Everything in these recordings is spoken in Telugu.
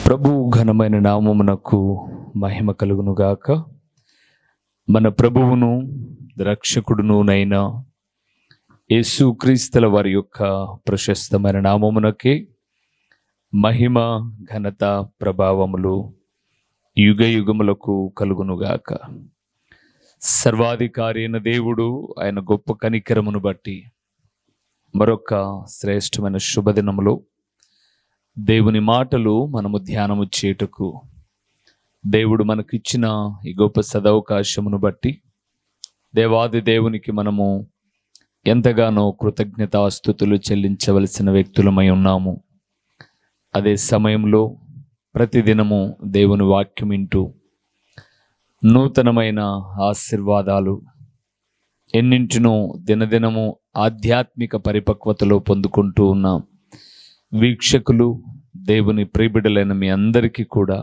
ప్రభు ఘనమైన నామమునకు మహిమ కలుగునుగాక. మన ప్రభువును రక్షకుడునునైన యేసుక్రీస్తుల వారి యొక్క ప్రశస్తమైన నామమునకే మహిమ, ఘనత, ప్రభావములు యుగ యుగములకు కలుగునుగాక. సర్వాధికారి అయిన దేవుడు ఆయన గొప్ప కనికరమును బట్టి మరొక శ్రేష్టమైన శుభదినములో దేవుని మాటలు మనము ధ్యానము చేయుటకు దేవుడు మనకిచ్చిన ఈ గొప్ప సదవకాశమును బట్టి దేవాది దేవునికి మనము ఎంతగానో కృతజ్ఞతాస్తుతులు చెల్లించవలసిన వ్యక్తులమై ఉన్నాము. అదే సమయంలో ప్రతిదినము దేవుని వాక్యం వింటూ నూతనమైన ఆశీర్వాదాలు ఎన్నింటినో దినదినము ఆధ్యాత్మిక పరిపక్వతలో పొందుకుంటూ ఉన్నాం. వీక్షకులు, దేవుని ప్రియబిడ్డలైన మీ అందరికీ కూడా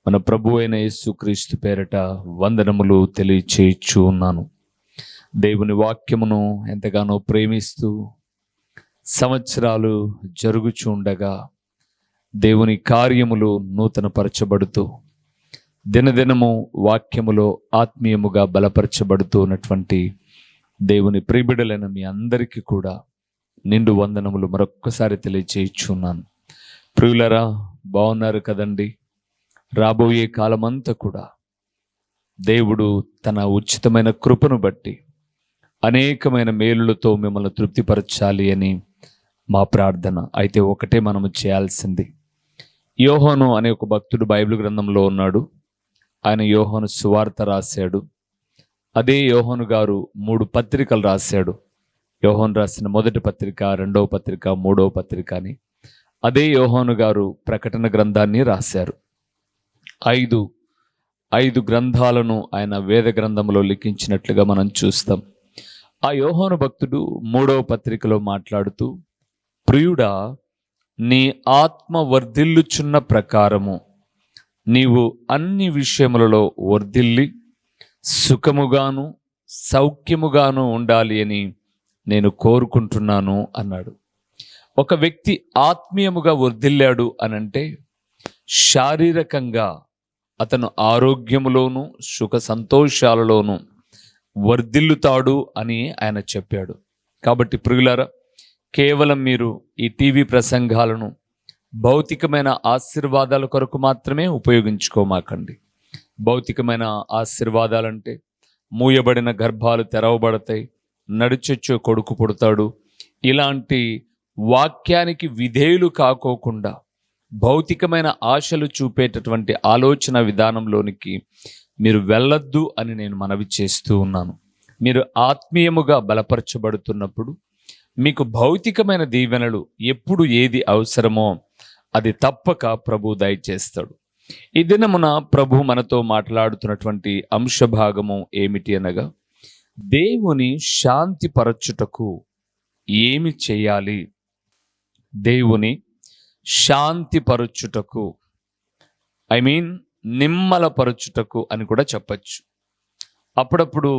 మన ప్రభు అయిన యేసుక్రీస్తు పేరట వందనములు తెలియచేయచ్చు ఉన్నాను. దేవుని వాక్యమును ఎంతగానో ప్రేమిస్తూ సంవత్సరాలు జరుగుచూ ఉండగా దేవుని కార్యములు నూతనపరచబడుతూ దినదినము వాక్యములో ఆత్మీయముగా బలపరచబడుతూ ఉన్నటువంటి దేవుని ప్రియబిడ్డలైన మీ అందరికీ కూడా నిండు వందనములు మరొక్కసారి తెలియచేయుచున్నాను. ప్రియులరా, బాగున్నారు కదండి? రాబోయే కాలమంతా కూడా దేవుడు తన ఉచితమైన కృపను బట్టి అనేకమైన మేలులతో మిమ్మల్ని తృప్తిపరచాలి అని మా ప్రార్థన. అయితే ఒకటే మనము చేయాల్సింది. యోహాను అనే ఒక భక్తుడు బైబిల్ గ్రంథంలో ఉన్నాడు. ఆయన యోహాను సువార్త రాశాడు. అదే యోహాను గారు 3 పత్రికలు రాశాడు. యోహాను రాసిన మొదటి పత్రిక, 2వ పత్రిక, 3వ పత్రిక అని. అదే యోహాను గారు ప్రకటన గ్రంథాన్ని రాశారు. ఐదు గ్రంథాలను ఆయన వేద గ్రంథంలో లిఖించినట్లుగా మనం చూస్తాం. ఆ యోహాను భక్తుడు 3వ పత్రికలో మాట్లాడుతూ, ప్రియుడా, నీ ఆత్మ వర్ధిల్లుచున్న ప్రకారము నీవు అన్ని విషయములలో వర్ధిల్లి సుఖముగాను సౌఖ్యముగాను ఉండాలి అని నేను కోరుకుంటున్నాను అన్నాడు. ఒక వ్యక్తి ఆత్మీయముగా వర్ధిల్లాడు అనంటే శారీరకంగా అతను ఆరోగ్యములోను సుఖ సంతోషాలలోను వర్ధిల్లుతాడు అని ఆయన చెప్పాడు. కాబట్టి ప్రియులారా, కేవలం మీరు ఈ టీవీ ప్రసంగాలను భౌతికమైన ఆశీర్వాదాల కొరకు మాత్రమే ఉపయోగించుకోమాకండి. భౌతికమైన ఆశీర్వాదాలంటే మూయబడిన గర్భాలు తెరవబడతాయి, నడిచొచ్చో కొడుకు పుడతాడు, ఇలాంటి వాక్యానికి విధేయులు కాకోకుండా భౌతికమైన ఆశలు చూపేటటువంటి ఆలోచన విధానంలోనికి మీరు వెళ్ళొద్దు అని నేను మనవి చేస్తూ ఉన్నాను. మీరు ఆత్మీయముగా బలపరచబడుతున్నప్పుడు మీకు భౌతికమైన దీవెనలు ఎప్పుడు ఏది అవసరమో అది తప్పక ప్రభు దయచేస్తాడు. ఈ దినమున ప్రభు మనతో మాట్లాడుతున్నటువంటి అంశభాగము ఏమిటి అనగా, దేవుని శాంతిపరచుటకు ఏమి చేయాలి? దేవుని శాంతిపరచుటకు, నిమ్మలపరచుటకు అని కూడా చెప్పచ్చు. అప్పుడప్పుడు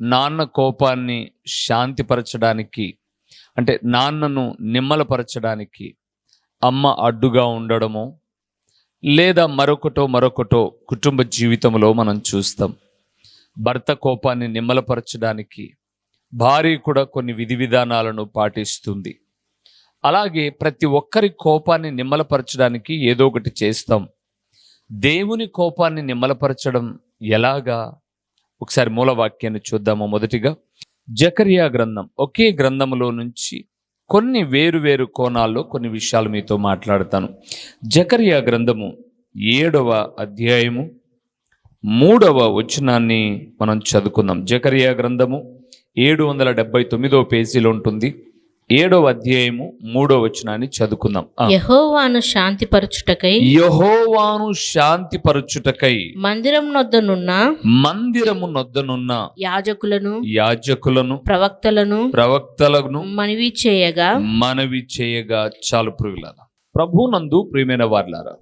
నాన్న కోపాన్ని శాంతిపరచడానికి, అంటే నాన్నను నిమ్మలపరచడానికి అమ్మ అడ్డుగా ఉండడమో లేదా మరొకటో కుటుంబ జీవితంలో మనం చూస్తాం. భర్త కోపాన్ని నిమ్మలపరచడానికి భార్య కూడా కొన్ని విధి విధానాలను పాటిస్తుంది. అలాగే ప్రతి ఒక్కరి కోపాన్ని నిమ్మలపరచడానికి ఏదో ఒకటి చేస్తాం. దేవుని కోపాన్ని నిమ్మలపరచడం ఎలాగా? ఒకసారి మూలవాక్యాన్ని చూద్దాము. మొదటిగా జకర్యా గ్రంథం, ఒకే గ్రంథములో నుంచి కొన్ని వేరు కోణాల్లో కొన్ని విషయాలు మీతో మాట్లాడతాను. జకర్యా గ్రంథము 7వ అధ్యాయము 3వ వచనాన్ని మనం చదువుకుందాం. జకర్యా గ్రంథము 779వ పేజీలో ఉంటుంది. 7వ అధ్యాయము 3వ వచనాన్ని చదువుకుందాం. యెహోవాను శాంతిపరచుటకై మందిరము నొద్దనున్న యాజకులను ప్రవక్తలను మనవి చేయగా. చాలు ప్రియులారా, ప్రభునందు ప్రియమైన వారులారా,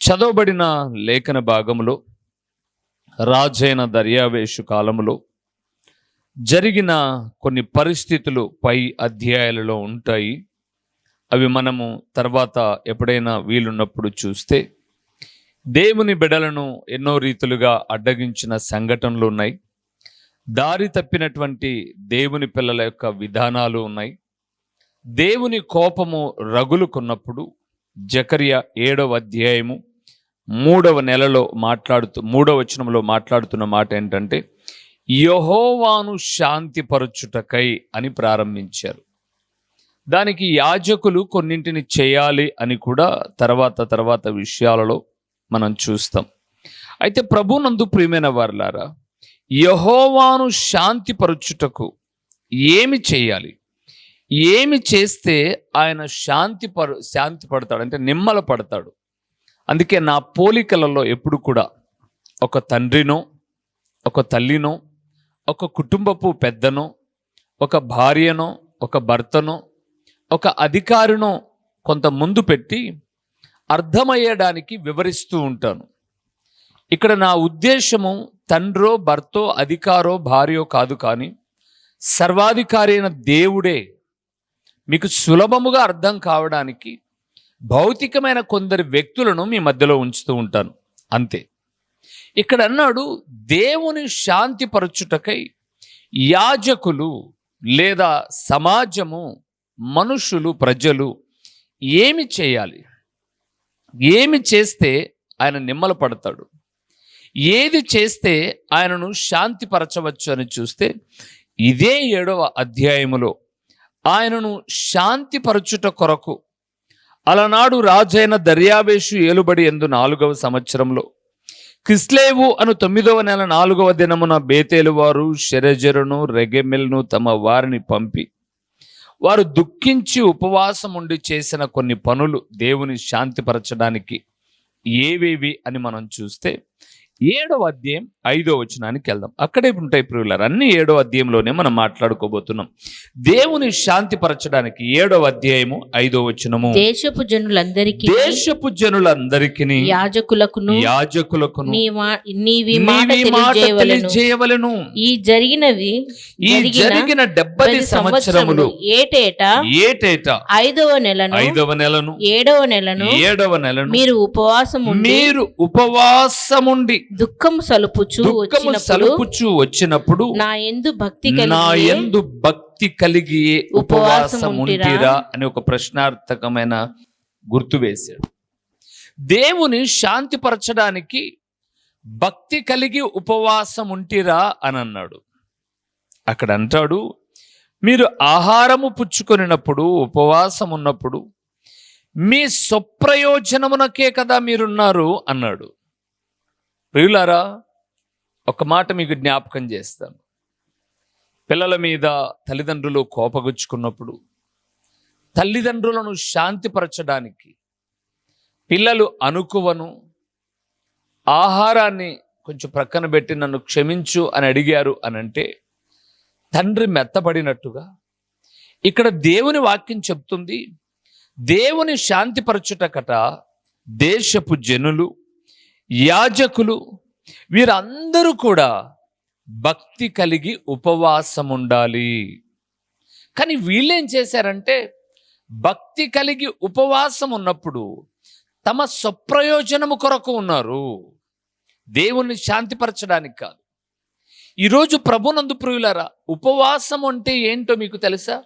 చదవబడిన లేఖన భాగములో రాజైన దర్యావేషు కాలములో జరిగిన కొన్ని పరిస్థితులు పై అధ్యాయాలలో ఉంటాయి. అవి మనము తర్వాత ఎప్పుడైనా వీలున్నప్పుడు చూస్తే దేవుని బిడ్డలను ఎన్నో రీతులుగా అడ్డగించిన సంఘటనలు ఉన్నాయి. దారి తప్పినటువంటి దేవుని పిల్లల యొక్క విధానాలు ఉన్నాయి. దేవుని కోపము రగులుకున్నప్పుడు జకర్యా 7వ అధ్యాయము 3వ నెలలో 3వ వచనంలో మాట్లాడుతున్న మాట ఏంటంటే, యెహోవాను శాంతిపరచుటకై అని ప్రారంభించారు. దానికి యాజకులు కొన్నింటిని చేయాలి అని కూడా తర్వాత విషయాలలో మనం చూస్తాం. అయితే ప్రభునందు ప్రియమైన వారలారా, యెహోవాను శాంతిపరచుటకు ఏమి చేయాలి, ఏమి చేస్తే ఆయన శాంతి పడతాడు అంటే నిమ్మల పడతాడు. అందుకే నా పోలికలలో ఎప్పుడు కూడా ఒక తండ్రినో, ఒక తల్లినో, ఒక కుటుంబపు పెద్దనో, ఒక భార్యనో, ఒక భర్తనో, ఒక అధికారినో కొంత ముందు పెట్టి అర్థమయ్యడానికి వివరిస్తూ ఉంటాను. ఇక్కడ నా ఉద్దేశము తండ్రో, భర్తో, అధికారో, భార్యో కాదు, కానీ సర్వాధికారి అయిన దేవుడే మీకు సులభముగా అర్థం కావడానికి భౌతికమైన కొందరు వ్యక్తులను మీ మధ్యలో ఉంచుతూ ఉంటాను, అంతే. ఇక్కడ అన్నాడు, దేవుని శాంతిపరచుటకై యాజకులు లేదా సమాజము, మనుషులు, ప్రజలు ఏమి చేయాలి, ఏమి చేస్తే ఆయన నిమ్మల పడతాడు, ఏది చేస్తే ఆయనను శాంతిపరచవచ్చు అని చూస్తే ఇదే 7వ అధ్యాయములో ఆయనను శాంతిపరచుట కొరకు అలనాడు రాజైన దర్యావేషు ఏలుబడి యందు 4వ సంవత్సరంలో కిస్లేవు అను 9వ నెల 4వ దినమున బేతేలు వారు షెరెజెరును రెగెమెల్ను తమ వారిని పంపి వారు దుఃఖించి ఉపవాసం ఉండి చేసిన కొన్ని పనులు దేవుని శాంతిపరచడానికి ఏవేవి అని మనం చూస్తే 7వ అధ్యాయం 5వ వచనానికి వెళ్దాం. అక్కడే ఉంటాయి ప్రియులారా, అన్ని 7వ అధ్యాయంలోనే మనం మాట్లాడుకోబోతున్నాం. దేవుని శాంతిపరచడానికి 7వ అధ్యాయము 5వ వచనము, దేశపు జనులందరికీ యాజకులకును నీవి మాట తెలియజేయవలెను. ఈ జరిగిన 70 సంవత్సరములు ఏటేటా 5వ నెలను 7వ నెలను మీరు ఉపవాసముండి దుఃఖము సలుపుచు వచ్చినప్పుడు నా యందు భక్తి కలిగి ఉపవాసం ఉంటిరా అని ఒక ప్రశ్నార్థకమైన గుర్తు వేశాడు. దేవుని శాంతిపరచడానికి భక్తి కలిగి ఉపవాసం ఉంటిరా అని అన్నాడు. అక్కడ అంటాడు, మీరు ఆహారము పుచ్చుకొనినప్పుడు, ఉపవాసం ఉన్నప్పుడు మీ స్వప్రయోజనమునకే కదా మీరున్నారు అన్నాడు. ప్రియులారా, ఒక మాట మీకు జ్ఞాపకం చేస్తాను. పిల్లల మీద తల్లిదండ్రులు కోపగుచ్చుకున్నప్పుడు తల్లిదండ్రులను శాంతిపరచడానికి పిల్లలు అనుకువను ఆహారాన్ని కొంచెం ప్రక్కన పెట్టి నన్ను క్షమించు అని అడిగారు అని అంటే తండ్రి మెత్తబడినట్టుగా ఇక్కడ దేవుని వాక్యం చెప్తుంది. దేవుని శాంతిపరచుటకట దేశపు జనులు, యాజకులు వీరందరూ కూడా భక్తి కలిగి ఉపవాసం ఉండాలి. కానీ వీళ్ళేం చేశారంటే భక్తి కలిగి ఉపవాసం ఉన్నప్పుడు తమ స్వప్రయోజనము కొరకు ఉన్నారు, దేవుణ్ణి శాంతిపరచడానికి కాదు. ఈరోజు ప్రభునందు ప్రియులారా, ఉపవాసం అంటే ఏంటో మీకు తెలుసా?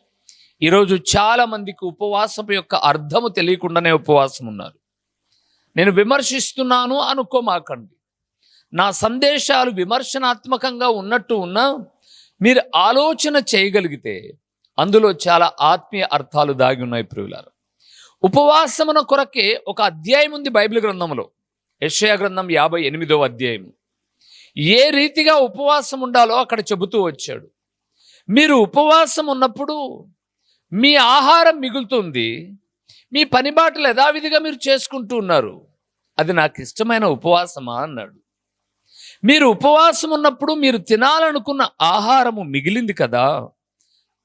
ఈరోజు చాలా మందికి ఉపవాసం యొక్క అర్థము తెలియకుండానే ఉపవాసం ఉన్నారు. నేను విమర్శిస్తున్నాను అనుకోమాకండి. నా సందేశాలు విమర్శనాత్మకంగా ఉన్నట్టు ఉన్నా మీరు ఆలోచన చేయగలిగితే అందులో చాలా ఆత్మీయ అర్థాలు దాగి ఉన్నాయి ప్రియులారా. ఉపవాసమున కొరకే ఒక అధ్యాయం ఉంది బైబిల్ గ్రంథంలో, యెషయా గ్రంథం 58వ అధ్యాయం. ఏ రీతిగా ఉపవాసం ఉండాలో అక్కడ చెబుతూ వచ్చాడు. మీరు ఉపవాసం ఉన్నప్పుడు మీ ఆహారం మిగులుతుంది, మీ పని బాటలు యథావిధిగా మీరు చేసుకుంటూ ఉన్నారు. అది నాకు ఇష్టమైన ఉపవాసమా అన్నాడు. మీరు ఉపవాసం ఉన్నప్పుడు మీరు తినాలనుకున్న ఆహారము మిగిలింది కదా,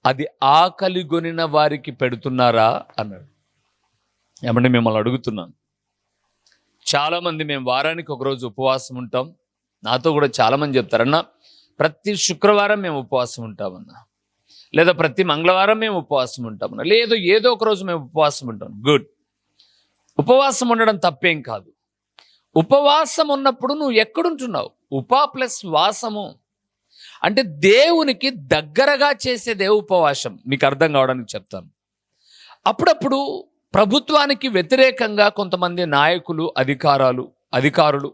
అది ఆకలిగొనిన వారికి పెడుతున్నారా అన్నాడు. ఏమంటే మిమ్మల్ని అడుగుతున్నాను, చాలామంది మేము వారానికి ఒకరోజు ఉపవాసం ఉంటాం. నాతో కూడా చాలామంది చెప్తారన్నా ప్రతి శుక్రవారం మేము ఉపవాసం ఉంటామన్నా. లేదా ప్రతి మంగళవారం మేము ఉపవాసం ఉంటాం, లేదు ఏదో ఒక రోజు మేము ఉపవాసం ఉంటాం. గుడ్, ఉపవాసం ఉండడం తప్పేం కాదు. ఉపవాసం ఉన్నప్పుడు నువ్వు ఎక్కడుంటున్నావు? ఉప ప్లస్ వాసము అంటే దేవునికి దగ్గరగా చేసేదే ఉపవాసం. మీకు అర్థం కావడానికి చెప్తాను. అప్పుడప్పుడు ప్రభుత్వానికి వ్యతిరేకంగా కొంతమంది నాయకులు, అధికారులు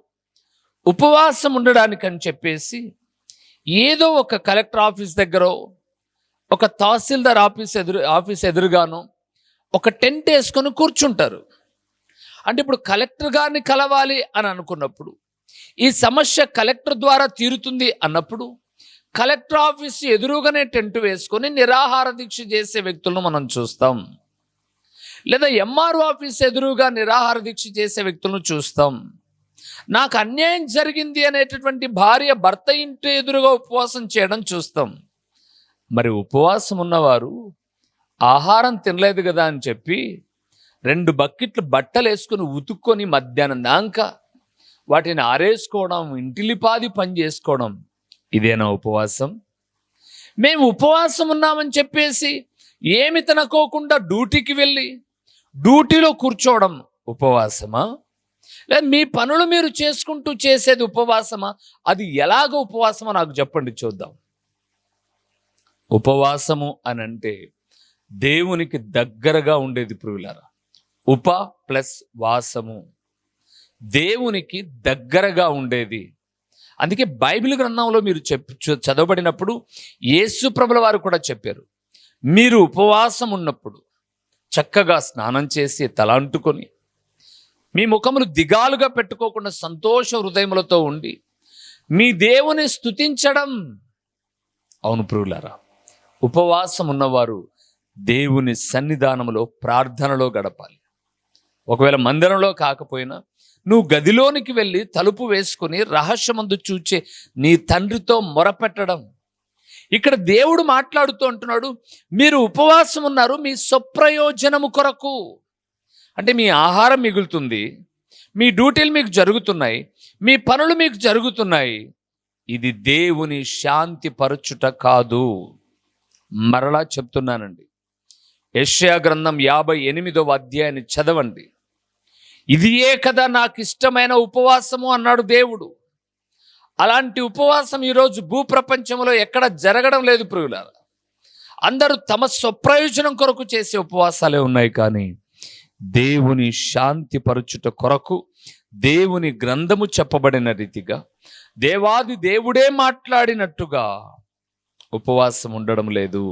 ఉపవాసం ఉండడానికని చెప్పేసి ఏదో ఒక కలెక్టర్ ఆఫీస్ దగ్గర, ఒక తహసీల్దార్ ఆఫీస్ ఎదురుగానో ఒక టెంట్ వేసుకొని కూర్చుంటారు. అంటే ఇప్పుడు కలెక్టర్ గారిని కలవాలి అని అనుకున్నప్పుడు, ఈ సమస్య కలెక్టర్ ద్వారా తీరుతుంది అన్నప్పుడు కలెక్టర్ ఆఫీస్ ఎదురుగానే టెంట్ వేసుకొని నిరాహార దీక్ష చేసే వ్యక్తులను మనం చూస్తాం. లేదా ఎంఆర్ఓ ఆఫీస్ ఎదురుగా నిరాహార దీక్ష చేసే వ్యక్తులను చూస్తాం. నాకు అన్యాయం జరిగింది అనేటటువంటి భార్య భర్త ఇంటి ఎదురుగా ఉపవాసం చేయడం చూస్తాం. మరి ఉపవాసం ఉన్నవారు ఆహారం తినలేదు కదా అని చెప్పి 2 బకెట్లు బట్టలు వేసుకొని ఉతుక్కొని మధ్యాహ్నం దాకా వాటిని ఆరేసుకోవడం, ఇంటిలిపాది పని చేసుకోవడం, ఇదేనా ఉపవాసం? మేము ఉపవాసం ఉన్నామని చెప్పేసి ఏమి తినకోకుండా డ్యూటీకి వెళ్ళి డ్యూటీలో కూర్చోవడం ఉపవాసమా? లేదా మీ పనులు మీరు చేసుకుంటూ చేసేది ఉపవాసమా? అది ఎలాగ ఉపవాసమో నాకు చెప్పండి, చూద్దాం. ఉపవాసము అని అంటే దేవునికి దగ్గరగా ఉండేది ప్రియులారా. ఉప ప్లస్ వాసము, దేవునికి దగ్గరగా ఉండేది. అందుకే బైబిల్ గ్రంథంలో మీరు చదవబడినప్పుడు యేసు ప్రభుల వారు కూడా చెప్పారు, మీరు ఉపవాసం ఉన్నప్పుడు చక్కగా స్నానం చేసి తల అంటుకొని మీ ముఖములు దిగాలుగా పెట్టుకోకుండా సంతోష హృదయములతో ఉండి మీ దేవుని స్తుతించడం. అవును ప్రియులారా, ఉపవాసం ఉన్నవారు దేవుని సన్నిధానములో ప్రార్థనలో గడపాలి. ఒకవేళ మందిరంలో కాకపోయినా నువ్వు గదిలోనికి వెళ్ళి తలుపు వేసుకొని రహస్యమందు చూచే నీ తండ్రితో మొరపెట్టడం. ఇక్కడ దేవుడు మాట్లాడుతూ అంటున్నాడు, మీరు ఉపవాసం ఉన్నారు మీ స్వప్రయోజనము కొరకు. అంటే మీ ఆహారం మిగులుతుంది, మీ డ్యూటీలు మీకు జరుగుతున్నాయి, మీ పనులు మీకు జరుగుతున్నాయి. ఇది దేవుని శాంతి పరచుట కాదు. మరలా చెప్తున్నానండి, యెషయా గ్రంథం 58వ అధ్యాయాన్ని చదవండి. ఇదియే కదా నాకు ఇష్టమైన ఉపవాసము అన్నాడు దేవుడు. అలాంటి ఉపవాసం ఈరోజు భూప్రపంచంలో ఎక్కడ జరగడం లేదు ప్రియులారా. అందరూ తమ స్వప్రయోజనం కొరకు చేసే ఉపవాసాలే ఉన్నాయి, కానీ దేవుని శాంతి పరచుట కొరకు దేవుని గ్రంథము చెప్పబడిన రీతిగా దేవాది దేవుడే మాట్లాడినట్టుగా ఉపవాసం ఉండడం లేదు.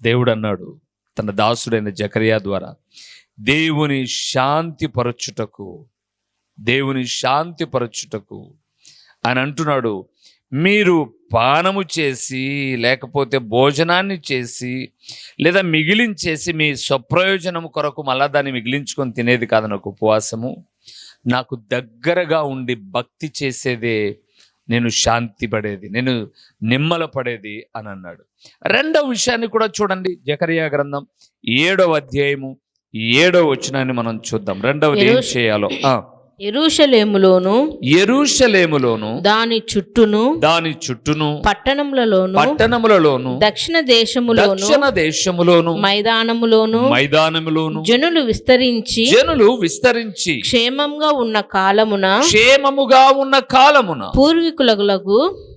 దేవుడు అన్నాడు తన దాసుడైన జకరియా ద్వారా, దేవుని శాంతి పరచుటకు అని అంటున్నాడు. మీరు పానము చేసి లేకపోతే భోజనాన్ని చేసి లేదా మిగిలించేసి మీ స్వప్రయోజనం కొరకు మళ్ళా దాన్ని మిగిలించుకొని తినేది కాదు నాకు ఉపవాసము. నాకు దగ్గరగా ఉండి భక్తి చేసేదే నేను శాంతి పడేది, నేను నిమ్మల పడేది అని అన్నాడు. 2వ విషయాన్ని కూడా చూడండి, జకరియా గ్రంథం 7వ అధ్యాయము 7వ వచనాన్ని మనం చూద్దాం. 2వది ఏం చేయాలో. యెరూషలేములోను దాని చుట్టూను పట్టణములలోను దక్షిణ దేశములోను మైదానములోను జనులు విస్తరించి క్షేమముగా ఉన్న కాలమున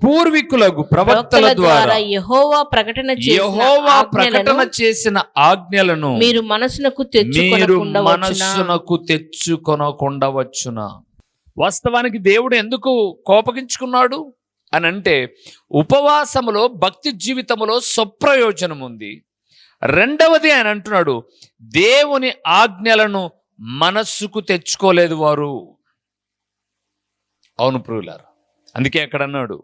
పూర్వీకులకు ప్రవక్తల ద్వారా యెహోవా ప్రకటన చేసిన ఆజ్ఞలను మీరు మనసునకు తెచ్చుకొనకుండా వచ్చునా. వాస్తవానికి దేవుడు ఎందుకు కోపగించుకున్నాడు అని అంటే, ఉపవాసములో భక్తి జీవితములో స్వప్రయోజనం ఉంది. 2వది ఆయన అంటున్నాడు, దేవుని ఆజ్ఞలను మనస్సుకు తెచ్చుకోలేదు వారు. అవును ప్రియులారా, అందుకే అక్కడ అన్నాడు,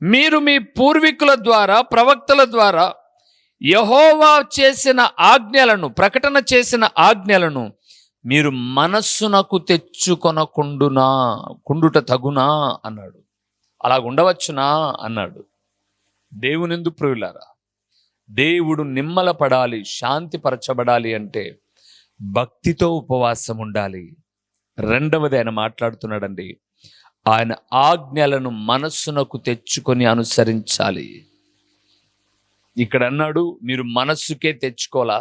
మీరు మీ పూర్వీకుల ద్వారా ప్రవక్తల ద్వారా యెహోవా చేసిన ఆజ్ఞలను, ప్రకటన చేసిన ఆజ్ఞలను మీరు మనస్సునకు తెచ్చుకొనకుండుట తగునా అన్నాడు. అలాగుండవచ్చునా అన్నాడు. దేవునిందు ప్రియులారా, దేవుడు నిమ్మల పడాలి, శాంతి పరచబడాలి అంటే భక్తితో ఉపవాసం ఉండాలి. 2వది ఆయన మాట్లాడుతున్నాడండి, ఆయన ఆజ్ఞలను మనస్సునకు తెచ్చుకొని అనుసరించాలి. ఇక్కడ అన్నాడు, మీరు మనస్సుకే తెచ్చుకోలా,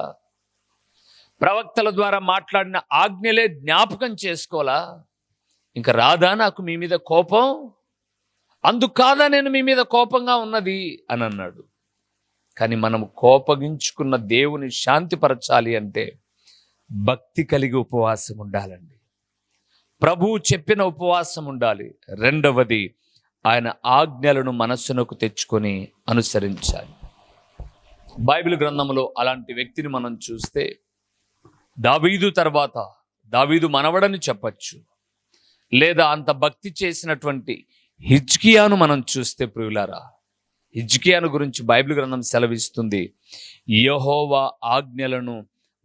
ప్రవక్తల ద్వారా మాట్లాడిన ఆజ్ఞలే జ్ఞాపకం చేసుకోలా, ఇంకా రాదా నాకు మీ మీద కోపం? అందుకు కాదా నేను మీ మీద కోపంగా ఉన్నది అని అన్నాడు. కానీ మనం కోపగించుకున్న దేవుని శాంతిపరచాలి అంటే భక్తి కలిగి ఉపవాసం ఉండాలండి. ప్రభువు చెప్పిన ఉపవాసం ఉండాలి. రెండవది, ఆయన ఆజ్ఞలను మనస్సునకు తెచ్చుకొని అనుసరించాలి. బైబిల్ గ్రంథంలో అలాంటి వ్యక్తిని మనం చూస్తే దావీదు తర్వాత, దావీదు మనవడని చెప్పచ్చు, లేదా అంత భక్తి చేసినటువంటి హిజ్కియాను మనం చూస్తే ప్రియులారా, హిజ్కియాను గురించి బైబిల్ గ్రంథం సెలవిస్తుంది, యెహోవా ఆజ్ఞలను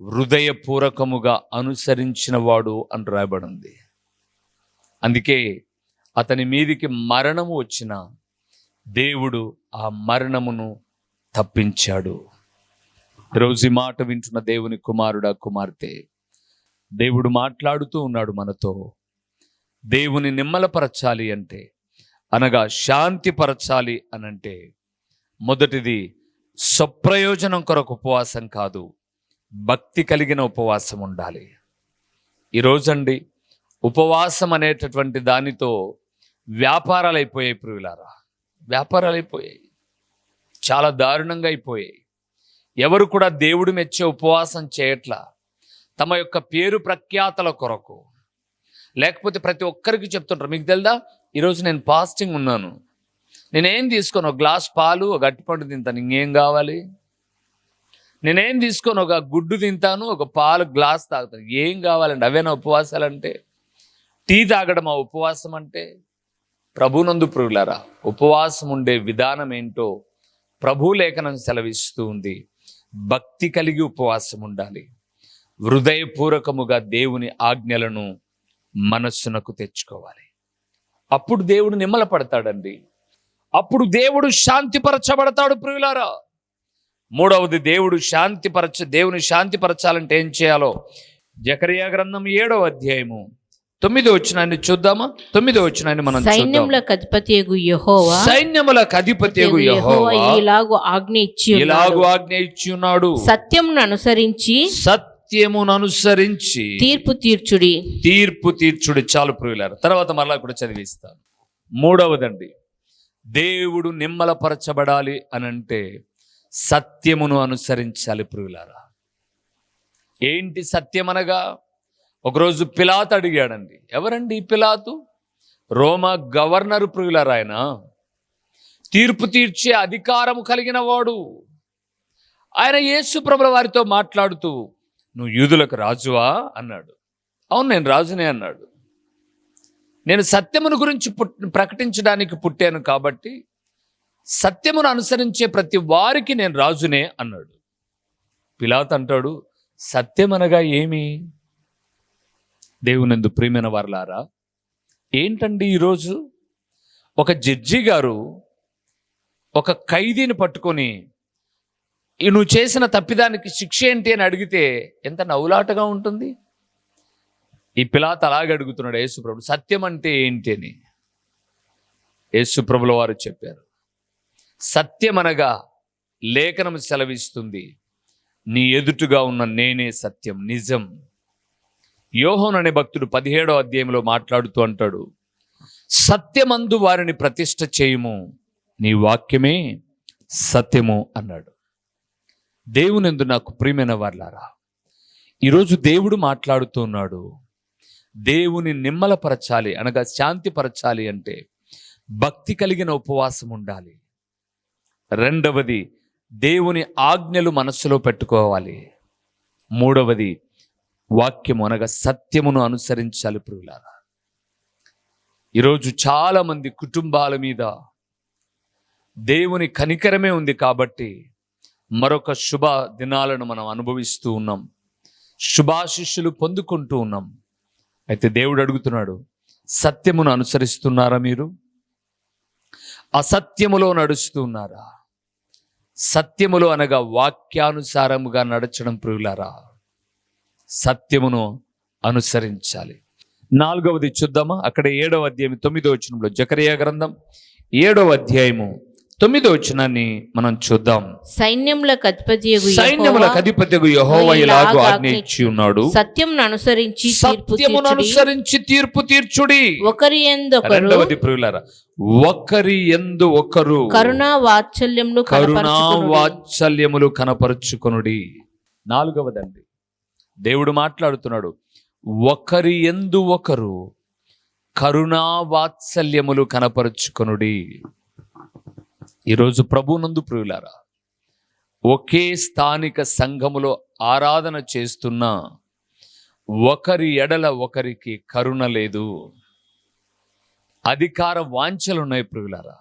హృదయపూర్వకముగా అనుసరించిన వాడు అని రాయబడింది. అందుకే అతని మీదికి మరణము వచ్చిన దేవుడు ఆ మరణమును తప్పించాడు. ఈరోజు ఈ మాట వింటున్న దేవుని కుమారుడా, కుమార్తె, దేవుడు మాట్లాడుతూ ఉన్నాడు మనతో. దేవుని నిమ్మలపరచాలి అంటే, అనగా శాంతిపరచాలి అనంటే, మొదటిది స్వప్రయోజనం కొరకు ఉపవాసం కాదు, భక్తి కలిగిన ఉపవాసం ఉండాలి. ఈరోజండి ఉపవాసం అనేటటువంటి దానితో వ్యాపారాలు అయిపోయాయి ప్రియులారా, వ్యాపారాలు అయిపోయాయి, చాలా దారుణంగా అయిపోయాయి. ఎవరు కూడా దేవుడు మెచ్చే ఉపవాసం చేయట్లా. తమ యొక్క పేరు ప్రఖ్యాతల కొరకు, లేకపోతే ప్రతి ఒక్కరికి చెప్తుంటారు, మీకు తెలుదా ఈరోజు నేను ఫాస్టింగ్ ఉన్నాను, నేనేం తీసుకోను, ఒక గ్లాస్ పాలు, ఒక అరటిపండు తింటాను, ఇంకేం కావాలి? నేనేం తీసుకోను, ఒక గుడ్డు తింటాను, ఒక పాలు గ్లాస్ తాగుతాను, ఏం కావాలండి? అవేనా ఉపవాసాలంటే? టీ తాగడం ఆ ఉపవాసం అంటే? ప్రభునందు ప్రియులారా, ఉపవాసం ఉండే విధానం ఏంటో ప్రభు లేఖనం సెలవిస్తూ ఉంది. భక్తి కలిగి ఉపవాసం ఉండాలి. హృదయపూర్వకముగా దేవుని ఆజ్ఞలను మనస్సునకు తెచ్చుకోవాలి. అప్పుడు దేవుడు నిమ్మల పడతాడండి. అప్పుడు దేవుడు శాంతిపరచబడతాడు ప్రియులారా. మూడవది, దేవుని శాంతిపరచాలంటే ఏం చేయాలో జకరియా గ్రంథం 7వ అధ్యాయము 9వ వచనాన్ని చూద్దామా? 9వ వచనాన్ని మనం చూద్దాం. సైన్యములకు అధిపతియగు యెహోవా, సైన్యములకు అధిపతియగు యెహోవా ఇలాగు ఆజ్ఞ ఇచ్చి ఉన్నాడు, సత్యమును అనుసరించి తీర్పు తీర్చుడి. చాలు ప్రియులారా, తర్వాత మరలా కూడా చదివిస్తాను. మూడవదండి, దేవుడు నిమ్మలపరచబడాలి అనంటే సత్యమును అనుసరించాలి ప్రియులారా. ఏంటి సత్యం అనగా? ఒకరోజు పిలాతు అడిగాడండి. ఎవరండి ఈ పిలాతు? రోమా గవర్నర్ ప్రియులారా. ఆయన తీర్పు తీర్చే అధికారము కలిగిన వాడు. ఆయన యేసు ప్రభుల వారితో మాట్లాడుతూ, నువ్వు యూదులకు రాజువా అన్నాడు. అవును, నేను రాజునే అన్నాడు. నేను సత్యమును గురించి ప్రకటించడానికి పుట్టాను కాబట్టి సత్యమును అనుసరించే ప్రతి వారికి నేను రాజునే అన్నాడు. పిలాతు అంటాడు, సత్యమనగా ఏమి? దేవునందు ప్రియమైన వారలారా, ఏంటండి ఈరోజు ఒక జడ్జి గారు ఒక ఖైదీని పట్టుకొని నువ్వు చేసిన తప్పిదానికి శిక్ష ఏంటి అని అడిగితే ఎంత నవ్వులాటగా ఉంటుంది. ఈ పిలాతు అలాగే అడుగుతున్నాడు యేసుప్రభు, సత్యం అంటే ఏంటి అని. యేసుప్రభుల వారు చెప్పారు, సత్యం అనగా లేఖనం సెలవిస్తుంది, నీ ఎదుటుగా ఉన్న నేనే సత్యం, నిజం. యోహోను అనే భక్తుడు 17వ అధ్యాయంలో మాట్లాడుతూ అంటాడు, సత్యమందు వారిని ప్రతిష్ఠ చేయుము, నీ వాక్యమే సత్యము అన్నాడు. దేవునందు నాకు ప్రియమైన వారలారా, ఈరోజు దేవుడు మాట్లాడుతున్నాడు. దేవుని నిమ్మలపరచాలి అనగా శాంతిపరచాలి అంటే భక్తి కలిగిన ఉపవాసం ఉండాలి. రెండవది, దేవుని ఆజ్ఞలు మనస్సులో పెట్టుకోవాలి. మూడవది, వాక్యము అనగా సత్యమును అనుసరించాలి ప్రియులారా. ఈరోజు చాలా మంది కుటుంబాల మీద దేవుని కనికరమే ఉంది కాబట్టి మరొక శుభ దినాలను మనం అనుభవిస్తూ ఉన్నాం, శుభాశిష్యులు పొందుకుంటూ ఉన్నాం. అయితే దేవుడు అడుగుతున్నాడు, సత్యమును అనుసరిస్తున్నారా మీరు? అసత్యములో నడుస్తున్నారా? సత్యములో అనగా వాక్యానుసారముగా నడచడం ప్రియులారా. సత్యమును అనుసరించాలి. నాలుగవది చూద్దామా? అక్కడ 7వ అధ్యాయం 9వ వచనంలో, జకరియా గ్రంథం 7వ అధ్యాయము 9వ వచనాన్ని మనం చూద్దాం. సైన్యములకు అధిపతియగు సైన్యములకు అధిపతియగు యెహోవా ఇలాగు ఆజ్ఞ ఇచ్చి ఉన్నాడు, సత్యమును అనుసరించి సత్యమును అనుసరించి తీర్పు తీర్చుడి. ఒకరి యందు ఒకరు, రెండవది ప్రియులారా, ఒకరి యందు ఒకరు కరుణా వాత్సల్యములు కనపరుచుకొనుడి. 4వదండి, దేవుడు మాట్లాడుతున్నాడు, ఒకరి యందు ఒకరు కరుణా వాత్సల్యములు కనపరుచుకొనుడి. ఈరోజు ప్రభునందు ప్రియులారా, ఒకే స్థానిక సంఘములో ఆరాధన చేస్తున్న ఒకరి ఎడల ఒకరికి కరుణ లేదు. అధికార వాంఛలున్నాయి ప్రియులారా,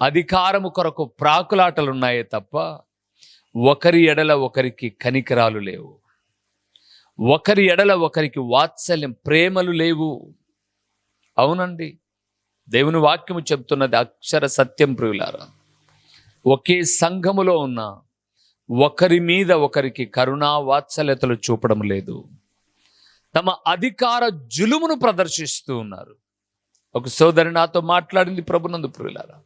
అధికారము కొరకు ప్రాకులాటలున్నాయే తప్ప ఒకరి ఎడల ఒకరికి కనికరాలు లేవు. ఒకరి ఎడల ఒకరికి వాత్సల్యం, ప్రేమలు లేవు. అవునండి, దేవుని వాక్యము చెప్తున్నది అక్షర సత్యం ప్రియులారా. ఒకే సంఘములో ఉన్న ఒకరి మీద ఒకరికి కరుణా వాత్సల్యతలు చూపడం లేదు. తమ అధికార జులుమును ప్రదర్శిస్తూ ఉన్నారు. ఒక సోదరి నాతో మాట్లాడింది ప్రభునందు ప్రియులారా,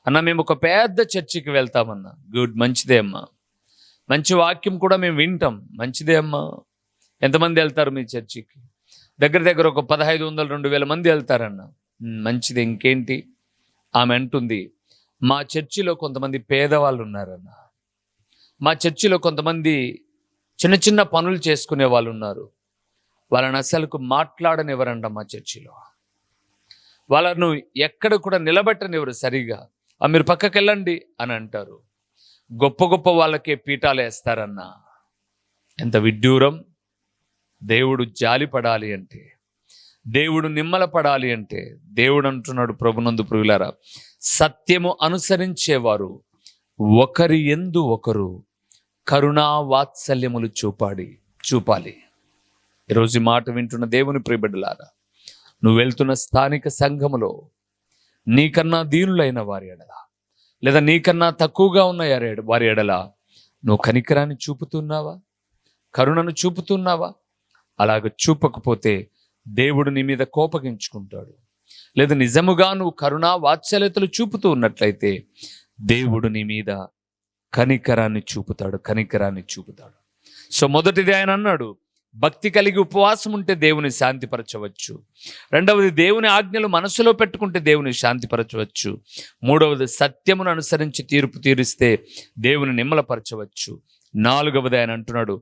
అన్న మేము ఒక పెద్ద చర్చికి వెళ్తామన్నా. గుడ్, మంచిదే అమ్మా, మంచి వాక్యం కూడా మేము వింటాం, మంచిదే అమ్మా. ఎంతమంది వెళ్తారు మీ చర్చికి? దగ్గర ఒక 1500-2000 మంది వెళ్తారన్న. మంచిది, ఇంకేంటి? ఆమె అంటుంది, మా చర్చిలో కొంతమంది పేదవాళ్ళు ఉన్నారన్న, మా చర్చిలో కొంతమంది చిన్న చిన్న పనులు చేసుకునే వాళ్ళు ఉన్నారు, వాళ్ళని అసలుకు మాట్లాడనివ్వరంట మా చర్చిలో, వాళ్ళను ఎక్కడ కూడా నిలబెట్టనివ్వరు సరిగా. మీరు పక్కకి వెళ్ళండి అని అంటారు. గొప్ప గొప్ప వాళ్ళకే పీఠాలు వేస్తారన్న. ఎంత విడ్డూరం! దేవుడు జాలి పడాలి అంటే, దేవుడు నిమ్మల పడాలి అంటే, దేవుడు అంటున్నాడు ప్రభునందు ప్రియులారా, సత్యము అనుసరించేవారు ఒకరి యందు ఒకరు కరుణా వాత్సల్యములు చూపాలి. ఈరోజు ఈ మాట వింటున్న దేవుని ప్రియబిడ్డలారా, నువ్వు వెళ్తున్న స్థానిక సంఘములో నీకన్నా దీనులైన వారి ఎడల, లేదా నీకన్నా తక్కువగా ఉన్న వారి ఎడల నువ్వు కనికరాన్ని చూపుతున్నావా? కరుణను చూపుతున్నావా? అలాగ చూపకపోతే దేవుడు నీ మీద కోపగించుకుంటాడు. లేదా నిజముగా నువ్వు కరుణా వాత్సల్యతలు చూపుతూ ఉన్నట్లయితే దేవుడు నీ మీద కనికరాన్ని చూపుతాడు. సో మొదటిది ఆయన అన్నాడు, భక్తి కలిగి ఉపవాసం ఉంటే దేవుని శాంతిపరచవచ్చు. రెండవది, దేవుని ఆజ్ఞలు మనసులో పెట్టుకుంటే దేవుని శాంతిపరచవచ్చు. మూడవది, సత్యమును అనుసరించి తీర్పు తీరిస్తే దేవుని నిమ్మలపరచవచ్చు. 4వది ఆయన అంటున్నాడు,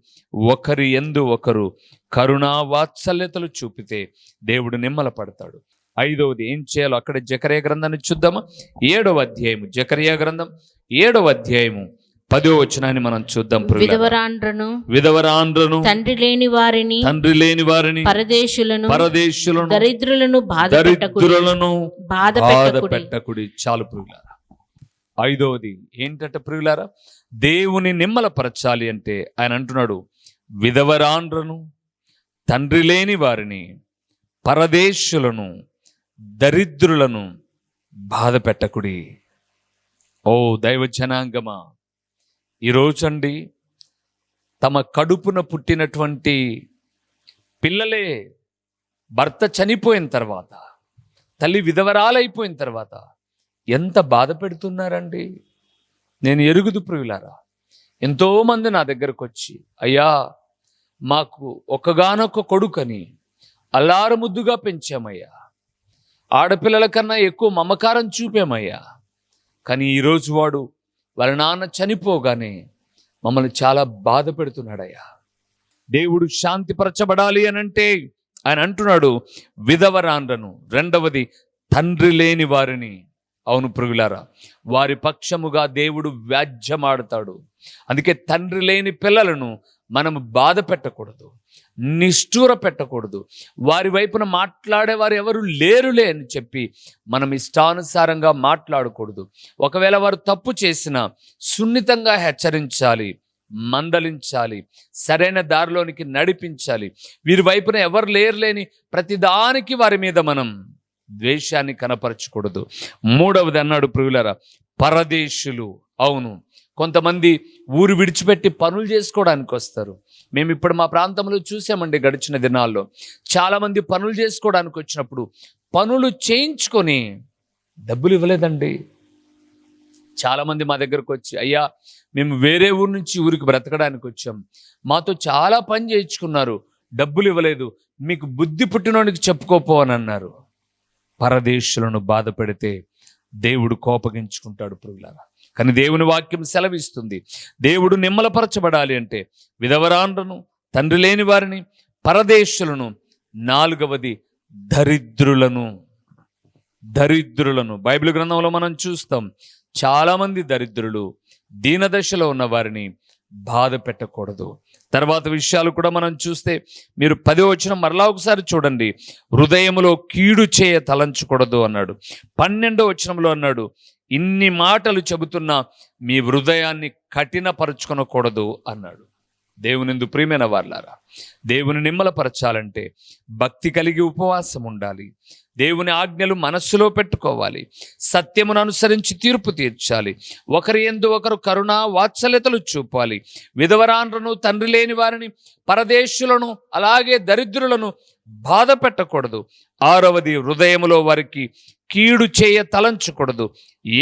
ఒకరి యందు ఒకరు కరుణా వాత్సల్యతలు చూపితే దేవుడు నిమ్మల పడతాడు. 5వది ఏం చేయాలో అక్కడ జకర్యా గ్రంథాన్ని చూద్దామా? 7వ అధ్యాయము, జకర్యా గ్రంథం 7వ అధ్యాయము 10వ వచనాన్ని మనం చూద్దాం. విధవరాండ్రను తండ్రి లేని వారిని పరదేశులను దరిద్రులను బాధ పెట్టకుడి. చాలు ప్రియులారా. 5వది ఏంటంటే ప్రియులారా, దేవుని నిమ్మలపరచాలి అంటే ఆయన అంటున్నాడు, విధవరాండ్రను, తండ్రి లేని వారిని, పరదేశులను, దరిద్రులను బాధ పెట్టకుడి. ఓ దైవ జనాంగమా, ఈరోజండి తమ కడుపున పుట్టినటువంటి పిల్లలే భర్త చనిపోయిన తర్వాత, తల్లి విధవరాలైపోయిన తర్వాత ఎంత బాధ పెడుతున్నారండి. నేను ఎరుగుదు ప్రియులారా, ఎంతోమంది నా దగ్గరకు వచ్చి, అయ్యా మాకు ఒక్కగానొక్క కొడుకని అల్లారు ముద్దుగా పెంచామయ్యా, ఆడపిల్లల కన్నా ఎక్కువ మమకారం చూపామయ్యా, కానీ ఈరోజు వాడు వాళ్ళ నాన్న చనిపోగానే మమ్మల్ని చాలా బాధ పెడుతున్నాడయ్యా. దేవుడు శాంతిపరచబడాలి అనంటే ఆయన అంటున్నాడు, విధవరాండ్రను. రెండవది, తండ్రి లేని వారిని. అవును ప్రియులారా, వారి పక్షముగా దేవుడు వ్యాజ్యమాడతాడు. అందుకే తండ్రి లేని పిల్లలను మనం బాధ పెట్టకూడదు, నిష్ఠూర పెట్టకూడదు. వారి వైపున మాట్లాడేవారు ఎవరు లేరులే అని చెప్పి మనం ఇష్టానుసారంగా మాట్లాడకూడదు. ఒకవేళ వారు తప్పు చేసినా సున్నితంగా హెచ్చరించాలి, మందలించాలి, సరైన దారిలోనికి నడిపించాలి. వీరి వైపున ఎవరు లేరులేని ప్రతిదానికి వారి మీద మనం ద్వేషాన్ని కనపరచకూడదు. 3వది అన్నాడు ప్రియులారా, పరదేశులు. అవును, కొంతమంది ఊరు విడిచిపెట్టి పనులు చేసుకోవడానికి వస్తారు. మేము ఇప్పుడు మా ప్రాంతంలో చూసామండి, గడిచిన దినాల్లో చాలామంది పనులు చేసుకోవడానికి వచ్చినప్పుడు పనులు చేయించుకొని డబ్బులు ఇవ్వలేదండి. చాలామంది మా దగ్గరకు వచ్చి, అయ్యా మేము వేరే ఊరు నుంచి ఊరికి బ్రతకడానికి వచ్చాం, మాతో చాలా పని చేయించుకున్నారు, డబ్బులు ఇవ్వలేదు, మీకు బుద్ధి పుట్టినోడికి చెప్పుకోపో అని అన్నారు. పరదేశులను బాధ పెడితే దేవుడు కోపగించుకుంటాడు ప్రియులారా. కానీ దేవుని వాక్యం సెలవిస్తుంది, దేవుడు నిమ్మలపరచబడాలి అంటే విధవరాండ్రను, తండ్రి లేని వారిని, పరదేశులను, 4వది దరిద్రులను. బైబిల్ గ్రంథంలో మనం చూస్తాం, చాలామంది దరిద్రులు, దీనదశలో ఉన్న వారిని బాధ పెట్టకూడదు. తర్వాత విషయాలు కూడా మనం చూస్తే, మీరు 10వ వచనం మరలా ఒకసారి చూడండి, హృదయములో కీడు చేయ తలంచకూడదు అన్నాడు. 12వ వచనంలో అన్నాడు, ఇన్ని మాటలు చెబుతున్నా మీ హృదయాన్ని కఠినపరుచుకొనకూడదు అన్నాడు. దేవునిందు ప్రియమైన వారలారా, దేవుని నిమ్మలపరచాలంటే భక్తి కలిగి ఉపవాసం ఉండాలి, దేవుని ఆజ్ఞలు మనస్సులో పెట్టుకోవాలి, సత్యమును అనుసరించి తీర్పు తీర్చాలి, ఒకరి యందు ఒకరు కరుణ వాత్సల్యతలు చూపాలి, విధవరాండ్రను, తండ్రి లేని వారిని, పరదేశులను, అలాగే దరిద్రులను బాధ పెట్టకూడదు. 6వది హృదయములో వారికి కీడు చేయ తలంచకూడదు.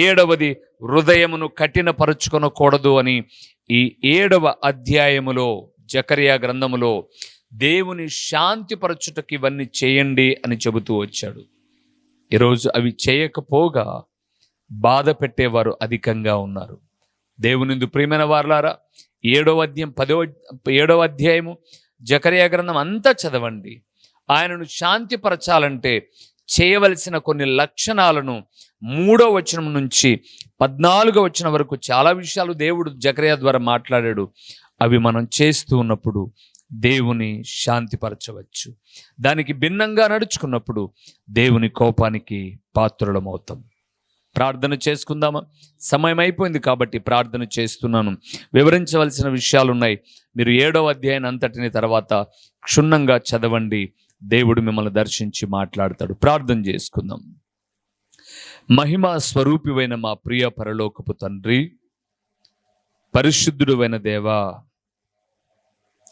7వది హృదయమును కఠినపరుచుకొనకూడదు అని ఈ 7వ అధ్యాయములో జకర్యా గ్రంథములో దేవుని శాంతిపరచుటకు ఇవన్నీ చేయండి అని చెబుతూ వచ్చాడు. ఈరోజు అవి చేయకపోగా బాధ పెట్టేవారు అధికంగా ఉన్నారు. దేవునిందు ప్రియమైన వారలారా, 7వ అధ్యాయము జకర్యా గ్రంథం అంతా చదవండి. ఆయనను శాంతిపరచాలంటే చేయవలసిన కొన్ని లక్షణాలను 3వ వచనం నుంచి 14వ వచనం వరకు చాలా విషయాలు దేవుడు జకర్యా ద్వారా మాట్లాడాడు. అవి మనం చేస్తూ ఉన్నప్పుడు దేవుని శాంతిపరచవచ్చు. దానికి భిన్నంగా నడుచుకున్నప్పుడు దేవుని కోపానికి పాత్రులమవుతాం. ప్రార్థన చేసుకుందామా? సమయం అయిపోయింది కాబట్టి ప్రార్థన చేస్తున్నాను. వివరించవలసిన విషయాలు ఉన్నాయి. మీరు 7వ అధ్యాయం అంతటిని తర్వాత క్షుణ్ణంగా చదవండి. దేవుడు మిమ్మల్ని దర్శించి మాట్లాడతాడు. ప్రార్థన చేసుకుందాం. మహిమా స్వరూపివైన మా ప్రియ పరలోకపు తండ్రి, పరిశుద్ధుడైన దేవా,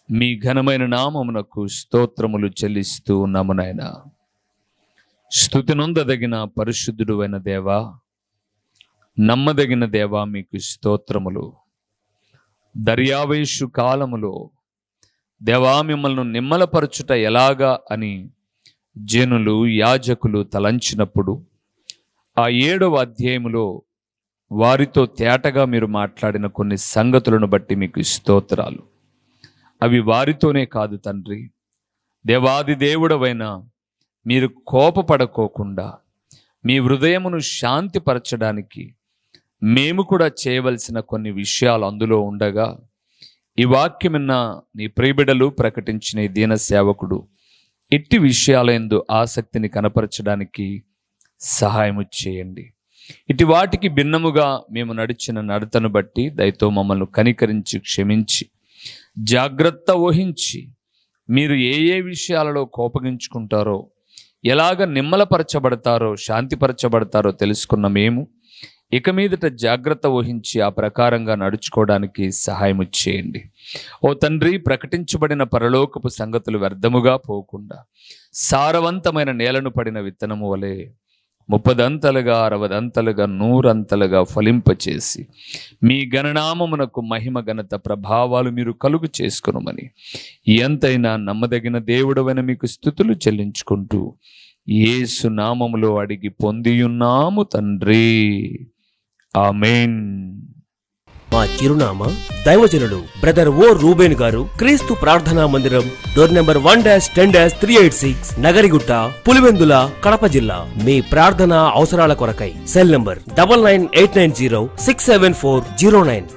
మీ ఘనమైన నామమునకు స్తోత్రములు చెల్లిస్తూ ఉన్నాము నాయనా. స్తుతి నొందదగిన పరిశుద్ధుడైన దేవా, నమ్మదగిన దేవా, మీకు స్తోత్రములు. దర్యావేషు కాలములో దేవా, మిమ్మల్ని నిమ్మలపరచుట ఎలాగా అని జనులు, యాజకులు తలంచినప్పుడు ఆ 7వ అధ్యాయములో వారితో తేటగా మీరు మాట్లాడిన కొన్ని సంగతులను బట్టి మీకు స్తోత్రాలు. అవి వారితోనే కాదు తండ్రి, దేవాది దేవుడవైన మీరు కోపపడకోకుండా మీ హృదయమును శాంతిపరచడానికి మేము కూడా చేయవలసిన కొన్ని విషయాలు అందులో ఉండగా, ఈ వాక్యమున్న నీ ప్రియబిడలు ప్రకటించిన ఈ దీన సేవకుడు ఇట్టి విషయాలందు ఆసక్తిని కనపరచడానికి సహాయము చేయండి. ఇటు వాటికి భిన్నముగా మేము నడిచిన నడతను బట్టి దయతో మమ్మల్ని కనికరించి క్షమించి జాగ్రత్త వహించి, మీరు ఏ ఏ విషయాలలో కోపగించుకుంటారో, ఎలాగ నిమ్మలపరచబడతారో, శాంతిపరచబడతారో తెలుసుకున్న మేము ఇక మీదట జాగ్రత్త వహించి ఆ ప్రకారంగా నడుచుకోవడానికి సహాయము చేయండి. ఓ తండ్రి, ప్రకటించబడిన పరలోకపు సంగతులు వ్యర్థముగా పోకుండా సారవంతమైన నేలను పడిన విత్తనము వలె 30 అంతలుగా 60 అంతలుగా 100 అంతలుగా ఫలింపచేసి మీ గణనామమునకు మహిమ ఘనత ప్రభావాలు మీరు కలుగు చేసుకొనుమని ఎంతైనా నమ్మదగిన దేవుడవైన మీకు స్తుతులు చెల్లించుకుంటూ యేసు నామములో అడిగి పొందియున్నాము తండ్రి. ఆమేన్. మా చిరునామా దైవజనుడు బ్రదర్ ఓ రూబేన్ గారు, క్రీస్తు ప్రార్థనా మందిరం, డోర్ నెంబర్ 1-10-386, నగరిగుట్ట, పులివెందుల, కడప జిల్లా. మీ ప్రార్థనా అవసరాల కొరకై సెల్ నంబర్ 9989067409.